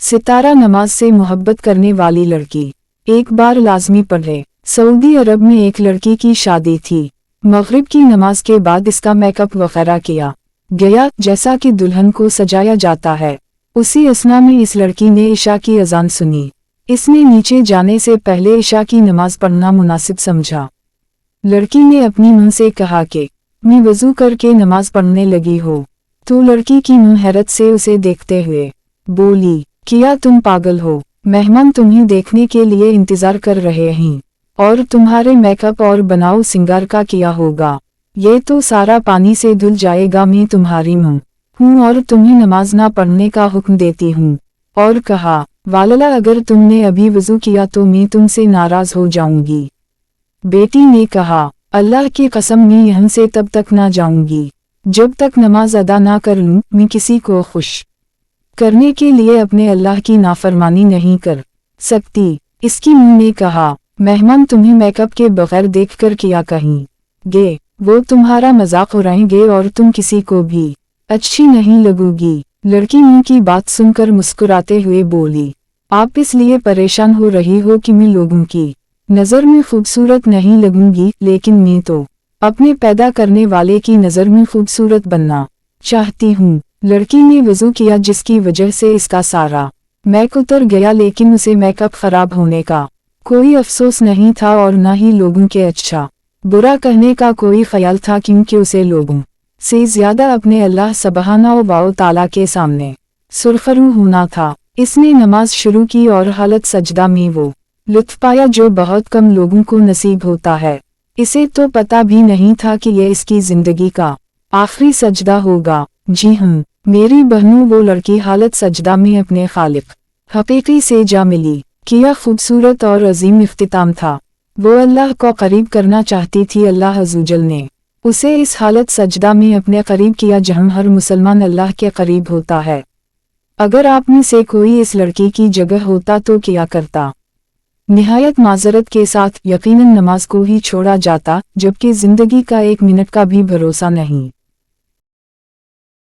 सितारा नमाज से मोहब्बत करने वाली लड़की। एक बार लाजमी पढ़े। सऊदी अरब में एक लड़की की शादी थी। मगरिब की नमाज के बाद इसका मेकअप वगैरह किया गया जैसा कि दुल्हन को सजाया जाता है। उसी असना में इस लड़की ने इशा की अजान सुनी। इसने नीचे जाने से पहले इशा की नमाज पढ़ना मुनासिब समझा। लड़की ने अपनी मां से कहा कि मैं वजू करके नमाज पढ़ने लगी हो, तो लड़की की मां हैरत से उसे देखते हुए बोली, क्या तुम पागल हो? मेहमान तुम्हें देखने के लिए इंतजार कर रहे हैं और तुम्हारे मेकअप और बनाओ सिंगार का किया होगा, ये तो सारा पानी से धुल जाएगा। मैं तुम्हारी मां हूँ और तुम्हें नमाज ना पढ़ने का हुक्म देती हूँ। और कहा, वालला अगर तुमने अभी वजू किया तो मैं तुमसे नाराज हो जाऊंगी। बेटी ने कहा, अल्लाह की कसम मैं यहाँ से तब तक ना जाऊंगी जब तक नमाज अदा ना कर लूँ। मैं किसी को खुश करने के लिए अपने अल्लाह की नाफरमानी नहीं कर सकती। इसकी मां ने कहा, मेहमान तुम्हें मेकअप के बगैर देखकर क्या कहेंगे? वो तुम्हारा मजाक उड़ाएंगे और तुम किसी को भी अच्छी नहीं लगोगी। लड़की मां की बात सुनकर मुस्कुराते हुए बोली, आप इसलिए परेशान हो रही हो कि मैं लोगों की नज़र में खूबसूरत नहीं लगूंगी, लेकिन मैं तो अपने पैदा करने वाले की नज़र में खूबसूरत बनना चाहती हूँ। लड़की ने वजू किया जिसकी वजह से इसका सारा मेकअप उतर गया, लेकिन उसे मेकअप खराब होने का कोई अफसोस नहीं था और न ही लोगों के अच्छा बुरा कहने का कोई ख्याल था, क्योंकि उसे लोगों से ज्यादा अपने अल्लाह सुब्हानहू व तआला के सामने सुरखरू होना था। इसने नमाज शुरू की और हालत सजदा में वो लुत्फ पाया जो बहुत कम लोगों को नसीब होता है। इसे तो पता भी नहीं था कि यह इसकी जिंदगी का आखिरी सजदा होगा। जी हाँ मेरी बहनों, वो लड़की हालत सजदा में अपने खालिक हकीकी से जा मिली। क्या खूबसूरत और अजीम इख्तिताम था। वो अल्लाह को करीब करना चाहती थी। अल्लाह अज़्ज़वजल ने उसे इस हालत सजदा में अपने करीब किया जहाँ हर मुसलमान अल्लाह के करीब होता है। अगर आप में से कोई इस लड़की की जगह होता तो क्या करता? निहायत माजरत के साथ यकीनन नमाज को ही छोड़ा जाता, जबकि जिंदगी का एक मिनट का भी भरोसा नहीं।